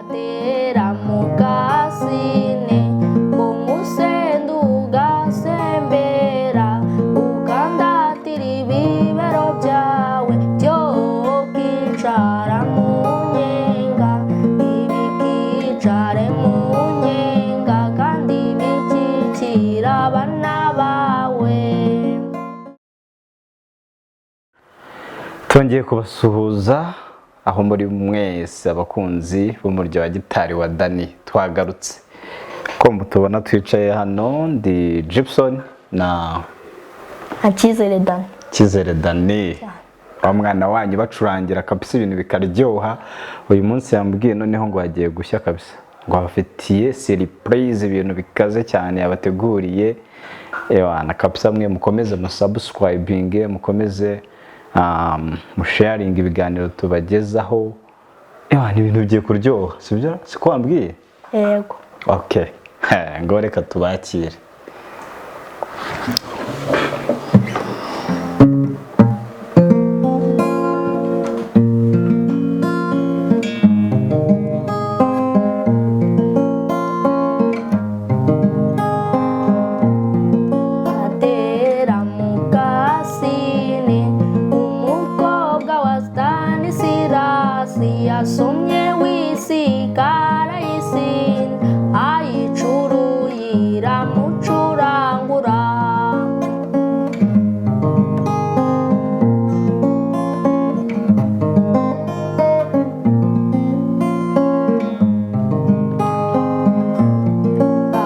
atera mugasine umusende ugasembera ukandatira ibibero byawe byo kicara mu nyenga ibikicare mu nyenga kandi bikikira abana bawe. Twongeye kubasuhuza aho muri mwese abakunzi b'umuryo wa gitari wa Dani. Twagarutse ko mutubona twicaye hano ndi Gibson na Cyizere Dani umwana wanyu bacurangira kabisa ibintu bikaryoha. Uyu munsi yambwiye noneho ngo hagiye gushya kabisa, ngo abafitiye surprise ibintu bikaze cyane yabateguriye. Na kabisa mwe mukomeze musubscribing, mukomeze sharing ibiganiro tubagezaho. Ni ibintu bigiye kuryoha, sibyo? Siko wambwiye? Yego. Okay. Ngo reka tubakire. Yasomye wisigara isin ayicuruyira mucurangura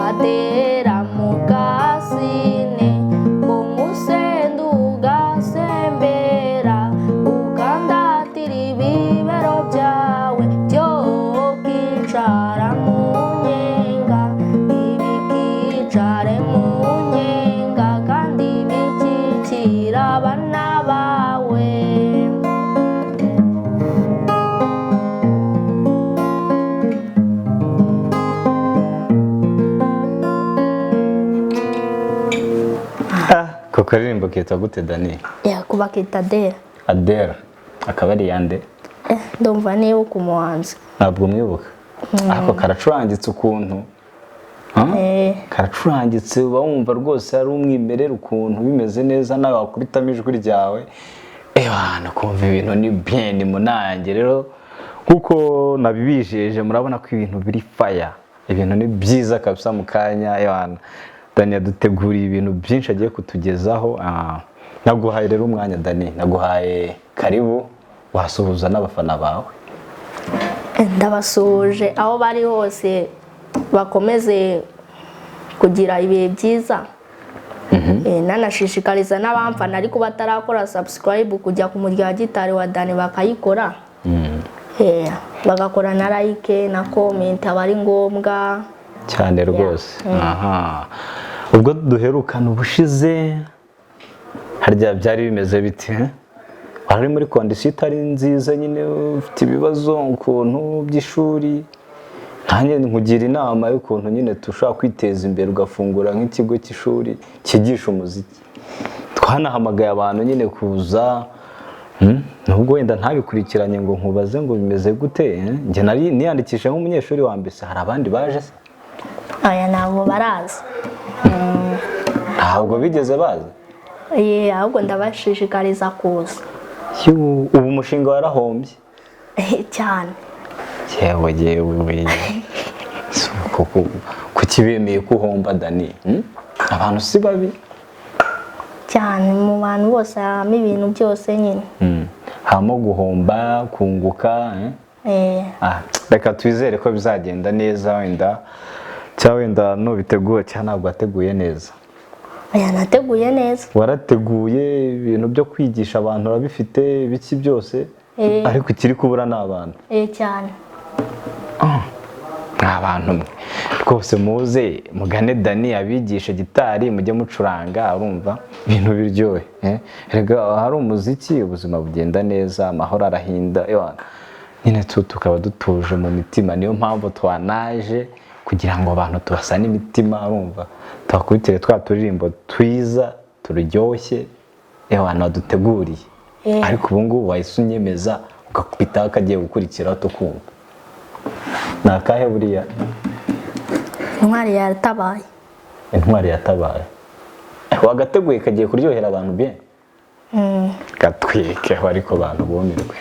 atera mugasine umusende ugasembera ukandatira ibibero byawe byo kicara mu nyenga ibikicare mu nyenga kandi bikikira abana bawe. Ko karirimbo kitwa gute Dani? Kuba kita Adele. Adele. Akaba ari yande? Ndumva nibuka umuhanzi. Ntabwo mwibuka? Ako karacurangitse ukuntu. Karacurangitse uba wumva rwose ari umwimerere ukuntu bimeze neza nawe wakubitamo ijwi ryawe. Nakumva ibintu ni bien munange. Rero kuko nabibijeje murabona ko ibintu biri fire. Ibintu ni byiza kabisa mu kanya. Dani yaduteguriye ibintu byinshi agiye kutugezaho. Naguhaye rero umwanya Dani, naguhaye karibu wasuhuza n'abafana bawe. Ndabasuje aho bari hose, bakomeze kugira ibihe byiza. Nanashishikariza n'abamfana ariko batarakora subscribe kujya ku muryo wa gitari wa Dani bakayikora. Bagakora na like na comment abari ngombwa cyane rwose. Ubwo duherukana ubushize harya byari bimeze biti? Wari muri condition itari nziza nyine, ufite ibibazo ukuntu by'ishuri. Nanjye nkugira inama y'ukuntu nyine tushaka kwiteza imbere ugafungura nk'ikigo cy'ishuri cyigisha umuziki. Twanahamagaye abantu nyine kuza, nubwo wenda ntabikurikiranye ngo nkubaze ngo bimeze gute. Njye nari niyandikisha nk'umunyeshuri wa mbese, hari abandi baje se? Ntabwo baraza. Ntabwo bigeze baza? Ahubwo ndabashishikariza kuza. Ubu umushinga warahombye cyane. Yewe kuki bemeye kuhomba Dani? Abantu si babi cyane, mu bantu bose habamo ibintu byose nyine. Hamo guhomba kunguka. Reka twizere ko bizagenda neza. Wenda nubiteguye cyane ntabwo wateguye neza. Nateguye neza. Warateguye ibintu byo kwigisha abantu urabifite biki byose, ariko ikiri kubura n'abantu. Cyane. Abantu rwose muze mugane Dani abigisha gitari mujye mucuranga, urumva ibintu biryohe. Rega hari umuziki ubuzima bugenda neza, amahoro arahinda. Nyine tukaba dutuje mu mitima, niyo mpamvu twanaje kugira ngo abantu tubasane imitima, urumva twakubitire twa turirimbo twiza turyoshye abantu baduteguriye. Ariko ubu ngubu wahise unyemeza ugakubitaho akagiye gukurikiraho tukumva. ni akahe buriya? intwari yatabaye. Intwari yatabaye. Wagateguye kagiye kuryohera abantu bien? Gatwike ariko abantu bumirwe.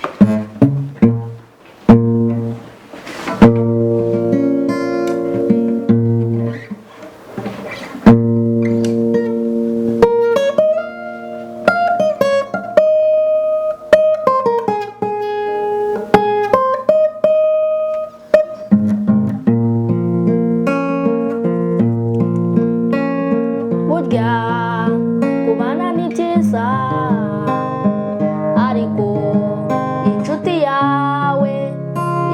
Kubana ni byiza ariko inshuti yawe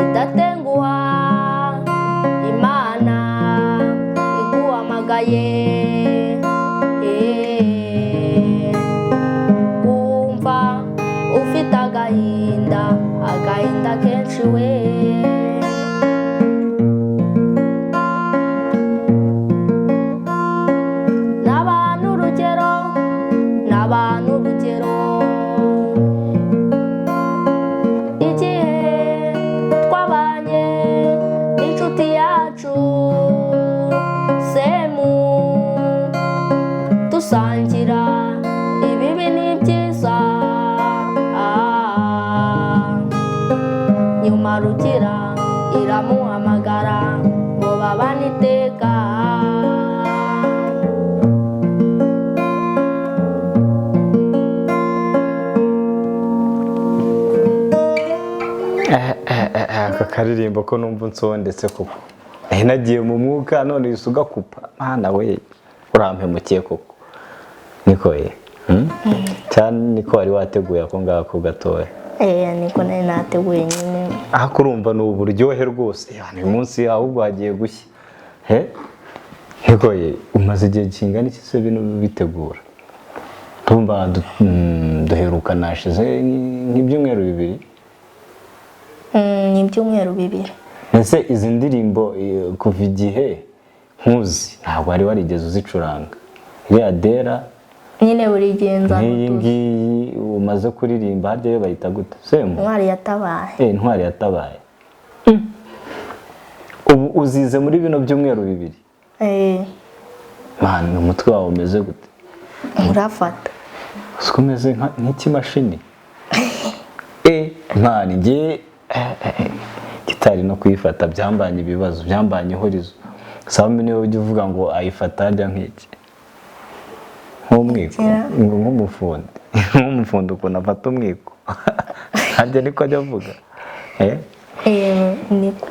idatenguha, Imana iguhamagaye wumva ufite agahinda kenshi we. N'abantu urugero igihe twabanye n'inshuti yacu Semu dusangira ibibi n'ibyiza, nyuma Rugira iramuhamagara ngo babane iteka. Aka karirimbo ko numva nsondetse koko. Nagiye mu mwuka none yusuga kupa. Mana we urampemukiye koko. Niko ye. Cyane niko wari wateguye ako ngako gatoya. Niko nari nateguye nyine. Aha kurumva no uburyohe rwose. Uyu munsi ahubwo hagiye gushya. Niko ye umaze igihe kingana iki se bino bitegura? Tumba duheruka nashize nk'ibyumweru bibiri. Ni ibyumweru bibiri. Ese izi ndirimbo kuva igihe nkuzi ntabwo wari warigeze uzicuranga? Ya Dera nyine buri genza nk'iyi ngiyi umaze kuririmba harya yo bayita gute? Semu? Intwari yatabaye. Intwari yatabaye. Ubu uzize muri bino byumweru bibiri? Mana umutwe wawe umeze gute? Urafata. Uko umeze nk'ikimashini? Mana ngiye gitari no kuyifata byambanye ibibazo, byambanye ihurizo. Sawa niwe ujya uvuga ngo ayifata harya nk'iki? Nk'umwiko, nk'umufundi. Nk'umufundi ukuntu afata umwiko. Harya niko ajya avuga? Niko.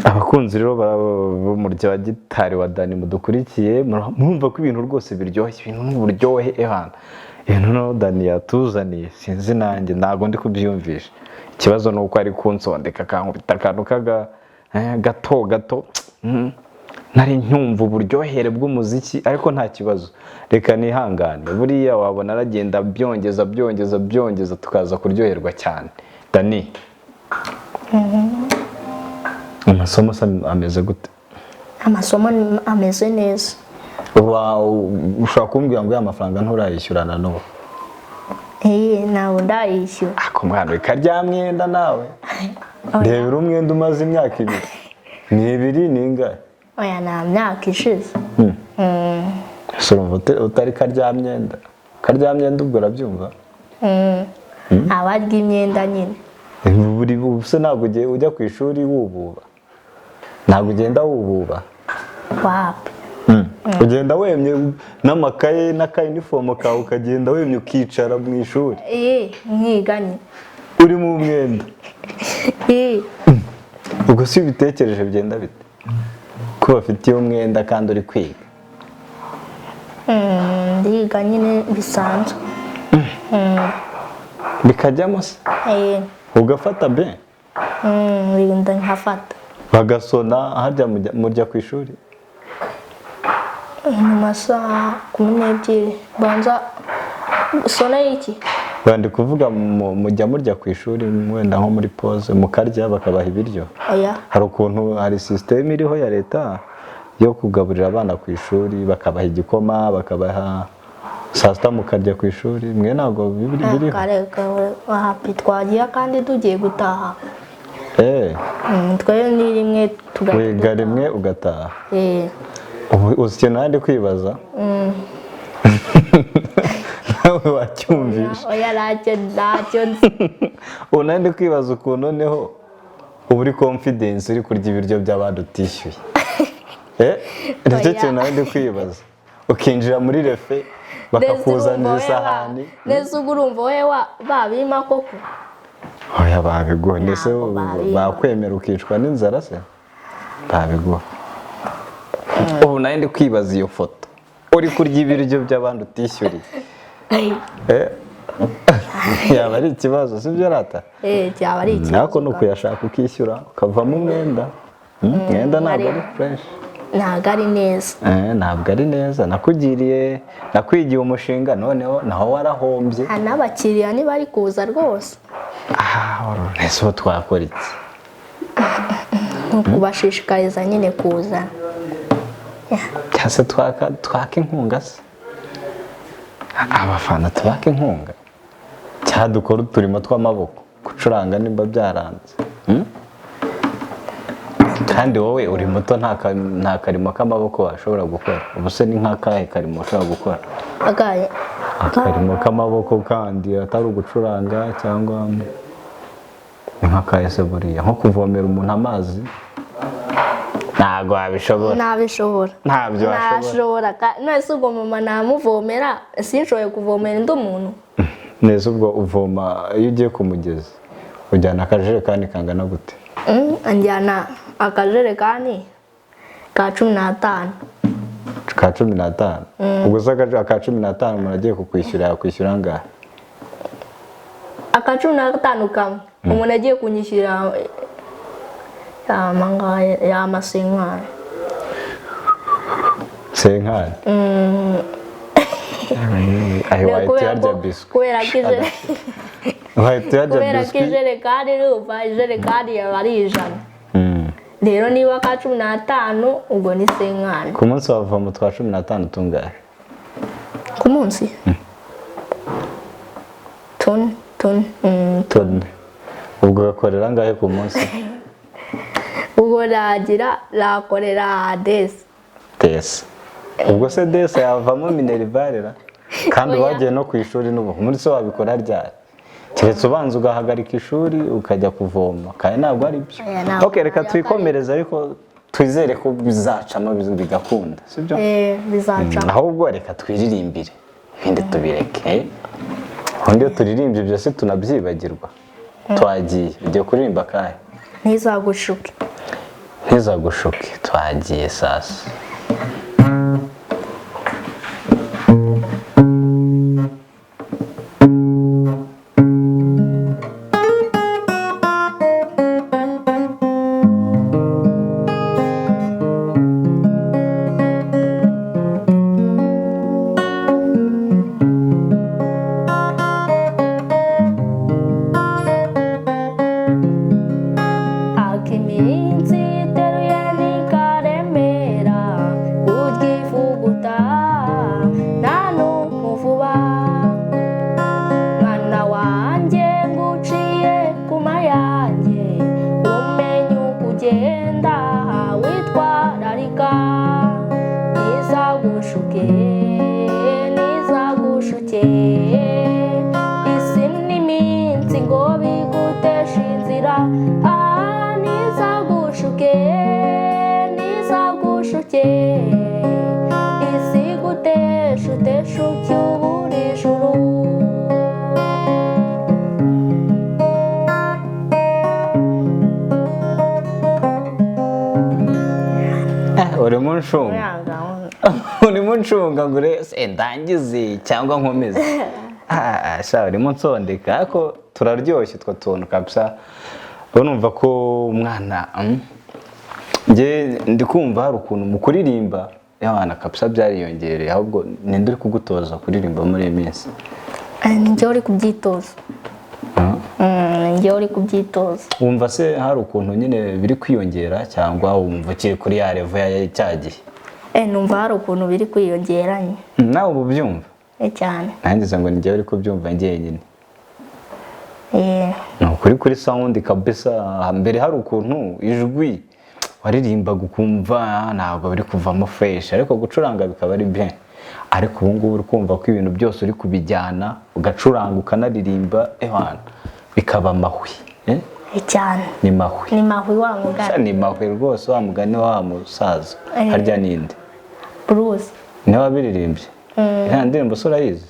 Abakunzi rero b'umurya wa gitari wa Dani mudukurikiye murumva ko ibintu rwose biryoshye, ibintu n'uburyohe ehana. Ibintu no Dani yatuzaniye sinzi nanjye ntago ndi kubyumvisha. Ikibazo nuko ari kunsondeka kankubita akantu gato nari ntumva uburyohere bw'umuziki ariko nta kibazo, reka nihangane buriya wabona aragenda byongeza tukaza kuryoherwa cyane. Dani amasomo ameze gute? Amasomo ameze neza. Ushobora kumbwira ngo ya mafaranga nturayishyurana n'ubu? Nawe ndayishyura. Ako mwana karya mwenda nawe ndebera umwenda umaze imyaka ibiri. Ni ibiri ningahe? Oya nta myaka ishize. Utari karya myenda? Karya myenda ubwo urabyumva? Abarya imyenda nyine. Buri buse ntabwo ujya ku ishuri wububa? Ntabwo ugenda wububa? Wapi. Ugenda wemye n'amakaye n'akayinifomo kawe ukagenda wemye ukicara mu ishuri? Nkiga nyine. Uri mu mwenda? Ubwo si ubitekereje bigenda bite? Ko bafitiye umwenda kandi uri kwiga? Ndiga nyine bisanzwe. Bikajyamo se? Ugafata be? Wenda nkafata. Bagasona harya mujya ku ishuri? Mu masaha 12 banza sona iki? Bandi kuvuga mujya ku ishuri wenda nko muri pause mukarya bakabaha ibiryo? Oya. Hari ukuntu hari system iriho ya leta yo kugaburira abana ku ishuri bakabaha igikoma bakabaha saa sita mukarya ku ishuri, mwe ntabwo biriho? Kareka happy twagiye kandi tugiye gutaha. twe ni rimwe wiga rimwe ugataha uzi ikintu nandi kwibaza nawe wacyumvisha oya ntacyo nzi ubu nandi kwibaza ukuntu noneho uba uri confidence uri kurya ibiryo by'abandi utishyuye nicyo kintu nandi kwibaza ukinjira muri refe bakakuzanira isahani neza ubwo urumva wowe babima koko oya babiguha ndetse bakwemera ukicwa n'inzara se babiguha ubu nawe ndi kwibaza iyo foto uri kurya ibiryo by'abandi utishyuriye yaba ari ikibazo sibyo rata cyaba ari ikibazo nako ni ukuyashaka ukishyura ukavamo umwenda umwenda ntabwo ari fureshi ntabwo ari neza ntabwo ari neza nakwigiye umushinga noneho naho warahombye n'abakiriya ntibari kuza rwose ese ubu twakora iki ni ukubashishikariza nyine kuza cyangwa se twaka inkunga se abafana tubaka inkunga cyangwa dukora uturimo tw'amaboko gucuranga nimba byaranze kandi wowe uri muto nta karimo k'amaboko washobora gukora ubu se ni nk'akahe karimo ushobora gukora akarimo k'amaboko kandi atari ugucuranga cyangwa ni nk'akahe se buriya nko kuvomera umuntu amazi ntabwo wabishobora ntabyo washobora nese ubwo mama namuvomera sinshoboye kuvomera undi muntu neza ubwo uvoma iyo ugiye ku mugezi ujyana akajerekani kangana gute anjyana akajerekani ka 15 ka 15 ubwo se aka 15 umuntu agiye kukwishyura yakwishyura angahe aka 15 kamwe umuntu agiye kunyishyura y'amasenkani senkani ayo wahita yarya biswi kubera ko ijerekani ruva ijerekani yaba ari 100 rero niba ka 15 ubwo ni senkani ku munsi wavoma twa 15 tungahe ku munsi tone ubwo gakorera angahe ku munsi ubwo rakorera desi ubwo se desi yavamo minerivare kandi wagiye no ku ishuri n'ubu muri so wabikora ryari keretse ubanza ugahagarika ishuri ukajya kuvoma kandi ntabwo ari byo reka twikomereze ariko twizere ko bizacamo bigakunda sibyo bizacamo ahubwo reka twiririmbire ibindi tubireke ubundi iyo turirimbye byose tunabyibagirwa twagiye ugiye kuririmba kahe ntizagushuke twagiye sasa urimo ncunga ngo ndangize cyangwa nkomeze urimo nsondeka ariko turaryoshye utwo tuntu kabisa urumva ko umwana ndi kumva hari ukuntu mu kuririmba y'abana kabisa byariyongereye ahubwo ninde uri kugutoza kuririmba muri iyi minsi njyewe uri kubyitoza njyewe uri kubyitoza wumva se hari ukuntu nyine biri kwiyongera cyangwa wumva kiri kuri ya revo ya cyagihe numva hari ukuntu biri kwiyongeranye nawe ubu byumva cyane nangize ngo njyewe uri kubyumva njyenyine ni ukuri kuri sound kabisa. Mbere hari ukuntu ijwi waririmbaga ukumva ntabwo biri kuvamo fresh, ariko gucuranga bikaba ari bien. Ariko ubu ngubu uri kumva ko ibintu byose uri kubijyana ugacuranga ukanaririmba bikaba amahwi. cyane Ni mahwi. ni mahwi wa mugani. Ni mahwi rwose wa mugani wa musaza. Harya ninde? Bruce. Ni wabiririmbye? Nta ndirimbo se urayizi?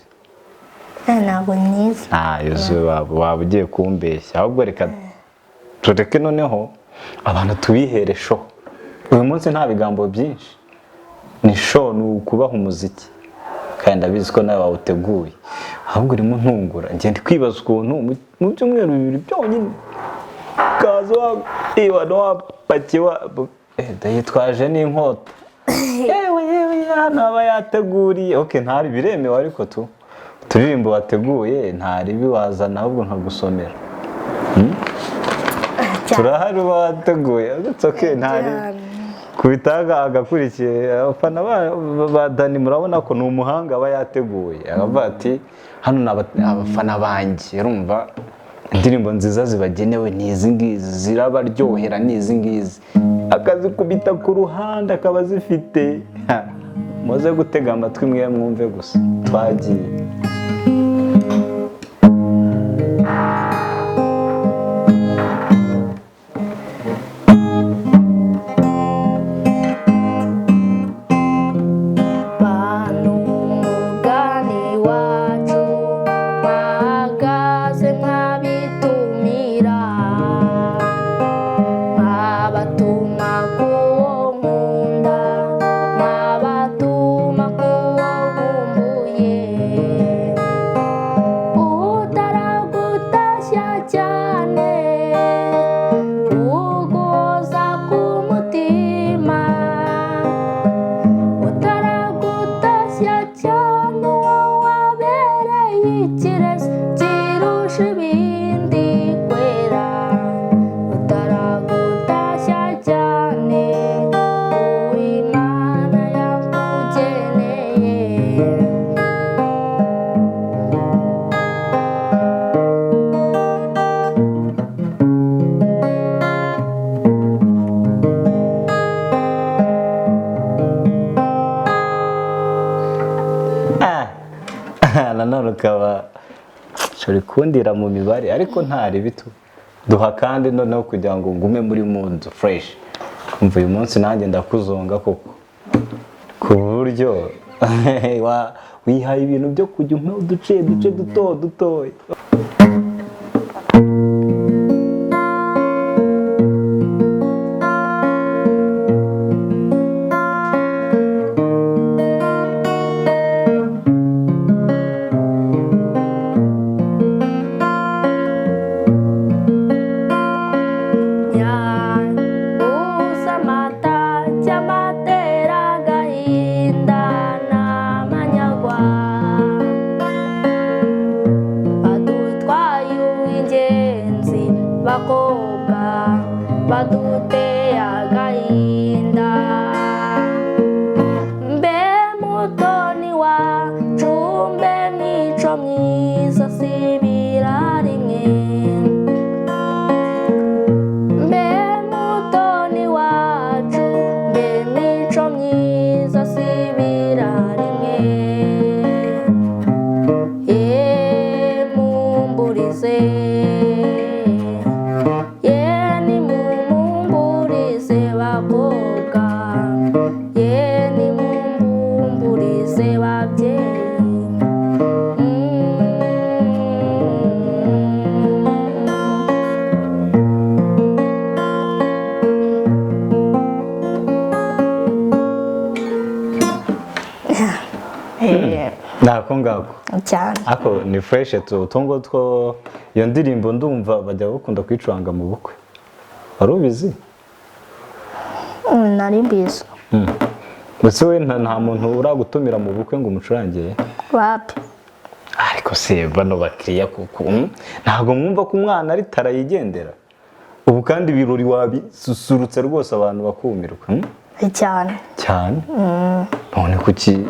Ntabwo nyizi. Yuzuye waba ugiye kumbeshya. Ahubwo reka tureke noneho abantu tubihere show. Uyu munsi nta bigambo byinshi. Ni show, ni ukubaha umuziki. Kandi ndabizi ko nawe wawuteguye. Ahubwo urimo ntungura. Ngende kwibaza ukuntu mu byumweru bibiri byonyine kaza wapakiwa yitwaje n'inkota. Yewe hano aba yateguriye. Okay, ntari biremewe ariko turirimbo wateguye ntari biwazana ahubwo nkagusomera. Turahari wateguye. It's okay, ntari kubitaga agakurikiye. Abafana ba Dani murabona ko ni umuhanga aba yateguye. Akavuga ati hano abafana banjye urumva indirimbo nziza zibagenewe ni izi ngizi, zirabaryohera ni izi ngizi, akazikubita ku ruhande akaba zifite. Muze gutega amatwi mwe mwumve gusa. Twagiye. Nanone ukaba shori kundira mu mibare ariko ntari bitu duha kandi noneho kugira ngo ngume muri mood fresh. Umva uyu munsi nanjye ndakuzonga koko ku buryo wihaye ibintu byo kujya umpe uduce duto. badute agahinda mbe mutoni wacu mbe mico myiza sibira rimwe mbe mutoni wacu mbe mico myiza sibira rimwe mumburize nako ngako cyane ako ni fresh utungo two iyo ndirimbo ndumva bajya bakunda kwicuranga mu bukwe. Wari ubizi? Nari mbizi. Gusa we nta muntu uragutumira mu bukwe ngo umucurangiye? Wapi? Ariko se bano bakiriya kuko ntago mwumva ko umwana ari tarayigendera ubu kandi ibirori wabisusurutse rwose abantu bakumirwa. Cyane cyane. None kuki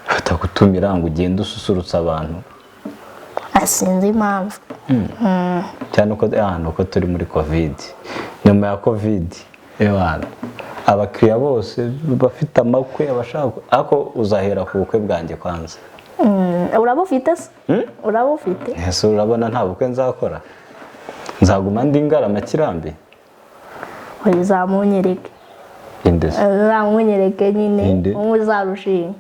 batagutumira ngo ugende ususurutsa abantu? sinzi impamvu cyane uko turi muri covid. Nyuma ya covid abakiriya bose bafite amakwe abashaka ako uzahera ku bukwe bwanjye kwanza. Urabufite se? Urabufite? Ese urabona nta bukwe nzakora, nzaguma ndi Ngarama Kirambi. Uzamunyereke uzamunyereke nyine umuzarushinga.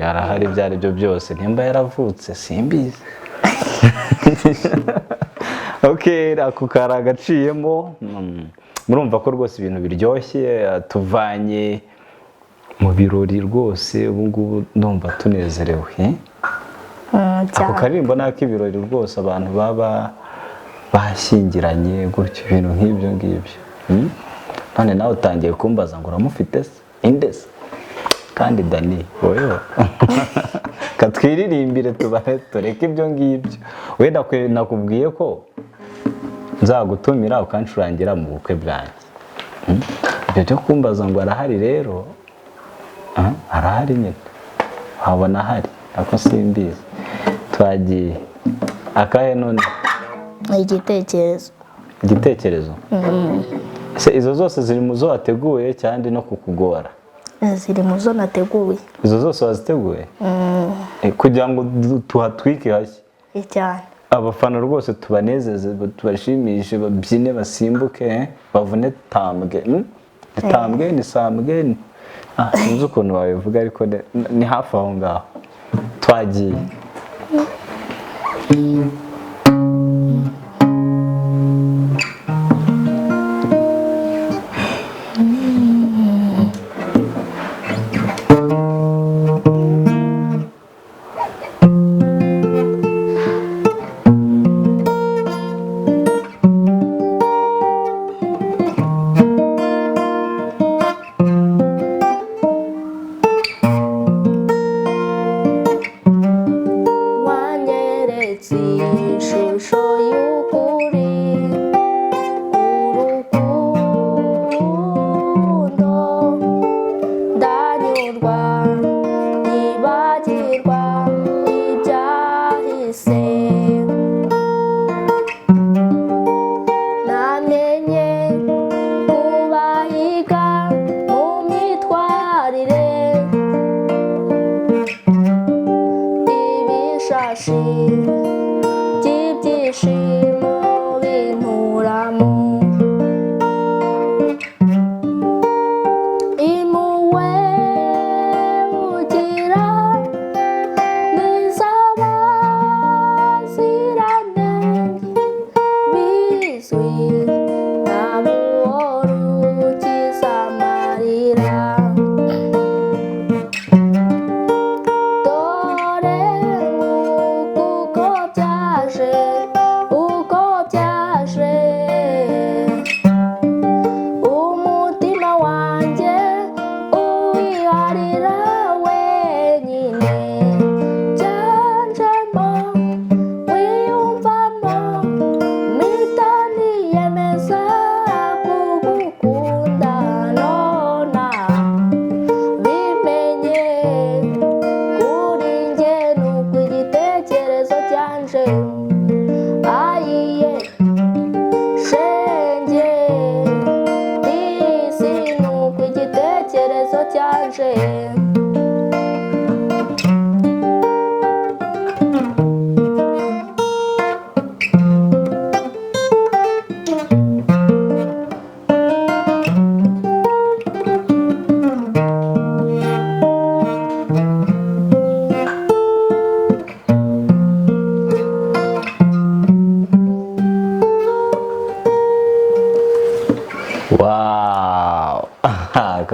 Arahari ibyo ari byo byose, nimba yaravutse simbizi. Ako kari agaciyemo. Murumva ko rwose ibintu biryoshye, tuvanye mu birori rwose. Ubu ngubu ndumva tunezerewe. Ako karirimbo n'ak'ibirori rwose, abantu baba bashyingiranye gutyo, ibintu nk'ibyo ngibyo. None nawe utangiye kumbaza ngo uramufite se? Inde se? Kandi Dani wowe katwiririmbire tureke ibyo ngibyo. Wenda nakubwiye ko nzagutumira ukancurangira mu bukwe bwanjye. Ibyo byo kumbaza ngo arahari rero, arahari nyine, wabona ahari ako simbizi. Twagiye akahe none? Igitekerezo. Izo zose ziri mu zo wateguye cyangwa no kukugora? Ziri mu zo nateguye. Izo zose waziteguye? Kugira ngo tuhatwike hashya cyane, abafana rwose tubanezeze, tubashimishe, babyine, basimbuke, bavune tambwe. Tambwe ni sambwe, sinzi ukuntu wabivuga ariko ni hafi aho ngaho. Twagiye.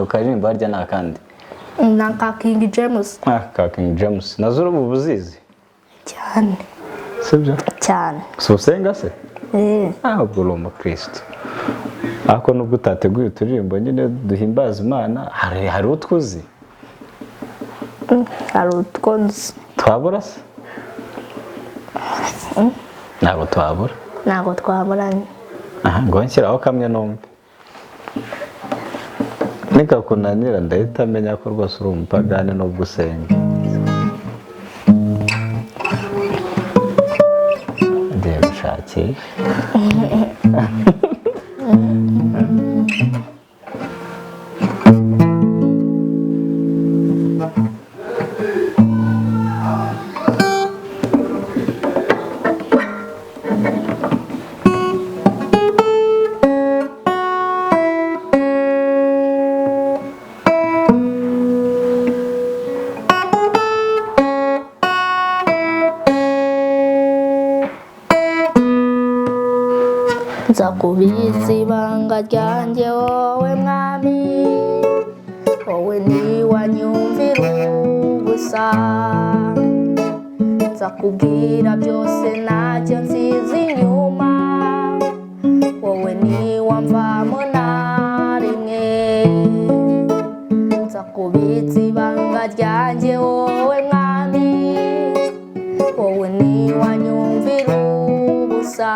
Karirimbo harya nakandi? Naka King James. Ka King James. Nazo ubu buzizi? Cyane. Sibyo? Cyane. Usenga se? Ubwo uri umukristo. Ako nubwo utateguye uturirimbo nyine duhimbaza Imana, hari utwuzi? Hari utwonzi. Twabura se? Ntabwo twabura? Ntabwo twaburanye. Ngo nshyiraho kamwe numve. Nikakunanira ndahita menya ko rwose uri umupagani no gusenga. okay. nzakubitsa ibanga ryanjye wowe mwami wowe ntiwanyumvira ubusa nzakubwira byose ntacyo nsize inyuma wowe ntiwamvamo na rimwe nzakubitsa ibanga ryanjye wowe mwami wowe ntiwanyumvira ubusa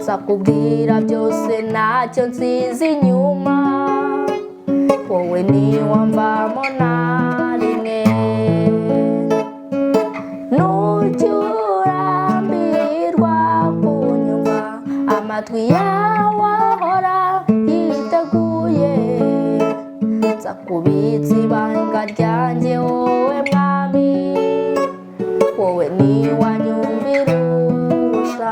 nzakubwira byose ntacyo nsize inyuma wowe ntiwamvamo na rimwe nujya urambirwa kunyumva amatwi yawe ahora yiteguye nzakubitsa ibanga ryanjye wowe mwami wowe ntiwanyumvira ubusa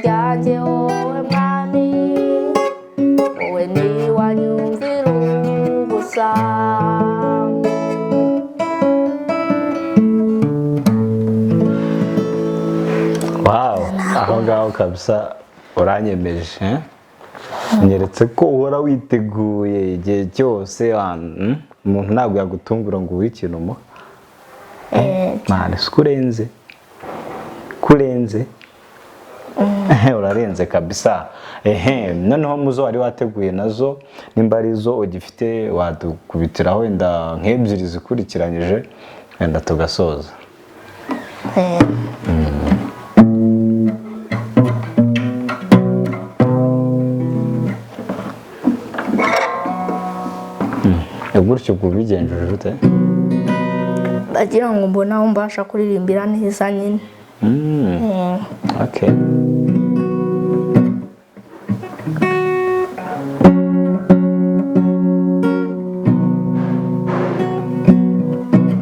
ryanjye wowe mwami wowe ntiwanyumvira ubusa wow aho ngaho kabisa uranyemeje nyeretse ko uhora witeguye igihe cyose umuntu ntabwo yagutungura ngo uhe ikintu umuha mwana kurenze urarenze kabisa noneho muzo wari wateguye nazo nimba ari zo ugifite wadukubitiraho wenda nk'ebyiri zikurikiranyije wenda tugasoza gutyo kubigenjeje ute ndagira ngo mbona aho mbasha kuririmbira neza nyine okay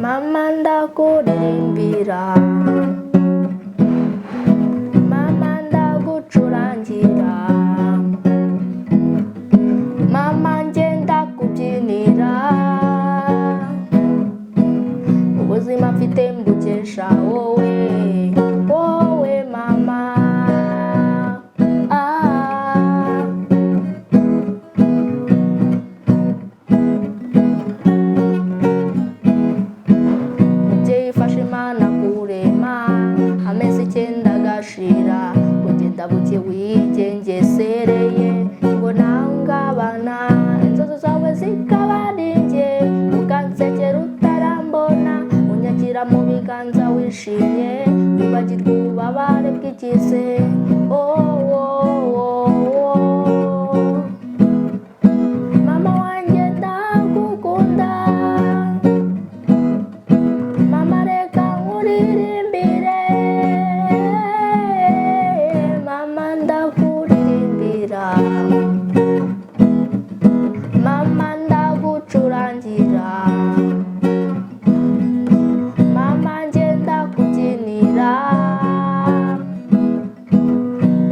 mama ndakuririmbira mama ndagucurangira mama ngenda kubyinira ubuzima mfite mbukesha wowe mama mubyeyi fashe imana kurema amezi 9 agashira kugenda buke wigengesereye ngo ntangabana inzozi zawe zikabaringe ukansekera utarambona unyakira mu biganza wishimye wibagirwa ububabare bw'ikize mama wanjye ndagukunda mama reka nkuririmbire mama ndakuririmbira mama ndagucurangira mama ngenda kubyinira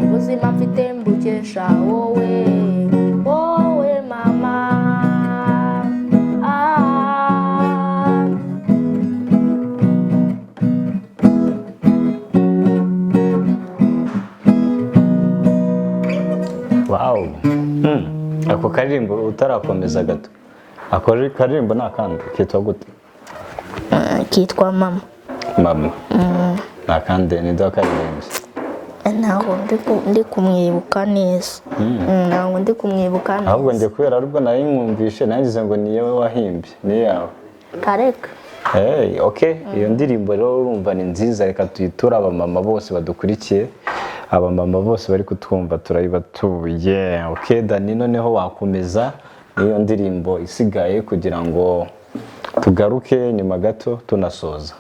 ubuzima mfite mbukesha wowe mama wow ako karirimbo utarakomeza gato ako karirimbo ni akandi kitwa gute kitwa mama ni akandi ni do karirimbye ntabwo ndi kumwibuka neza ntabwo ndi kumwibuka neza ahubwo njye kubera aribwo nari mwumvishe nagize ngo ni yewe wahimbye ni yawe kareka Okay, iyo ndirimbo rero urumva ni nziza, reka tuyitura abamama bose badukurikiye, abamama bose bari kutwumva turayibatuye. Okay Dani, noneho wakomeza niyo ndirimbo isigaye kugira ngo tugaruke nyuma gato tunasoza.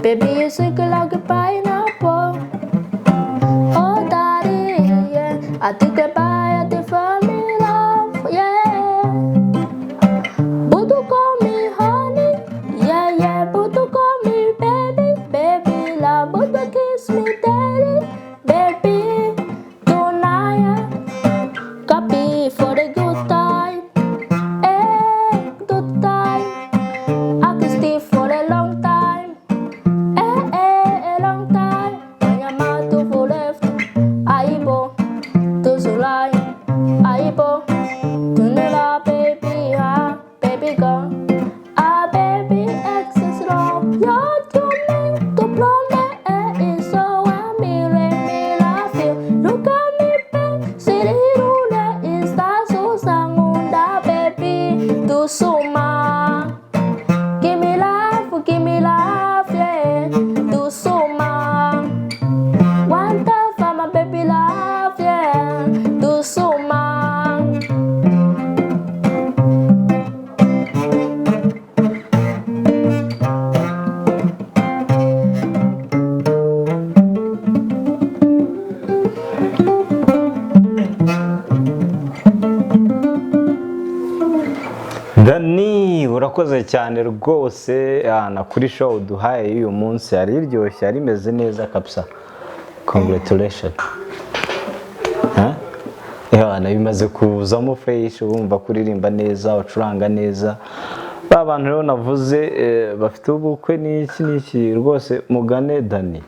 Baby, you sweet like a pineapple. Oh, daddy, yeah. I think a bite, I think for me love, yeah. But you call me honey, yeah, yeah. But you call me baby, baby love. But you kiss me daddy, baby. Tonight, copy for the good time, good time. I can stay for a long time. Dani, urakoze cyane rwose na kuri show duhaye uyu munsi yari iryoshye, yari imeze neza kabisa. Congratulations. Bimaze kuzamo fresh, wumva kuririmba neza, ucuranga neza. Ba bantu rero navuze bafite ubukwe n'iki rwose mugane Dani.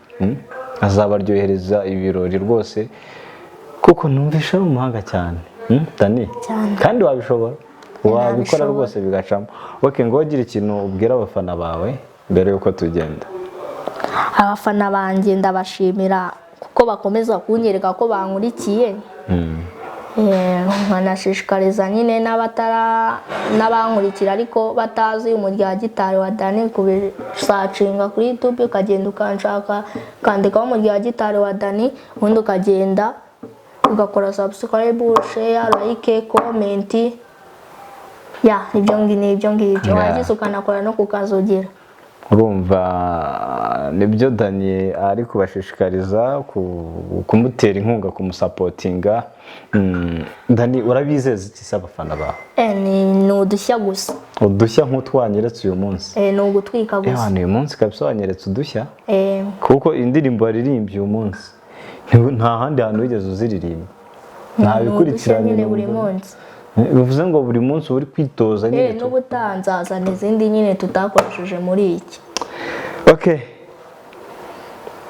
Azabaryohereza ibirori rwose kuko numvisha ari umuhanga cyane. Dani, kandi wabishobora. Wabikora rwose bigacamo. Okay, ngo ugire ikintu ubwira abafana bawe mbere yuko tugenda. Abafana banjye ndabashimira kuko bakomeza kunyereka ko bankurikiye. Nkanashishikariza nyine n'abankurikira ariko batazi umurya gitari wa Dani kubisacinga kuri YouTube, ukagenda ukanshaka kandikaho umurya gitari wa Dani, ubundi ukagenda ugakora subscribe, share, like, comment. Ibyo ngibyo wagize ukanakora no kukazogera. Urumva nibyo Dani ari kubashishikariza kumutera inkunga, kumusapotinga. Dani, urabizeza iki se abafana bawe? Ni udushya gusa. Udushya nk'utwanyeretse uyu munsi? Ni ugutwika gusa. Uyu munsi kabisa wanyeretse udushya? Kuko indirimbo waririmbye uyu munsi nta handi hantu wigeze uziririmba. Nabikurikiranye buri munsi. Bivuze ngo buri munsi uri kwitoza nyine. N'ubutanzaza n'izindi nyine tutakoresheje muri iki. Okay,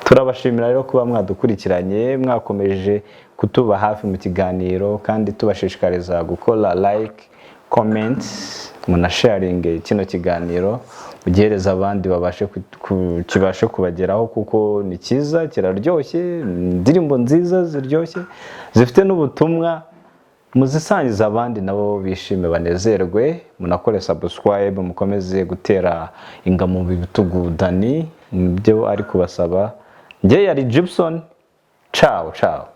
turabashimira rero kuba mwadukurikiranye, mwakomeje kutuba hafi mu kiganiro, kandi tubashishikariza gukora like, comment, muna sharing kino kiganiro ugihereza abandi babashe kibashe kubageraho kuko ni cyiza, kiraryoshye, indirimbo nziza ziryoshye zifite n'ubutumwa. Muzisangiza abandi nabo bishime banezerwe, munakore subscribe, mukomeze gutera ingamo mu bitugu Dani, nibyo ari kubasaba. Njye yari Gibson, ciao ciao.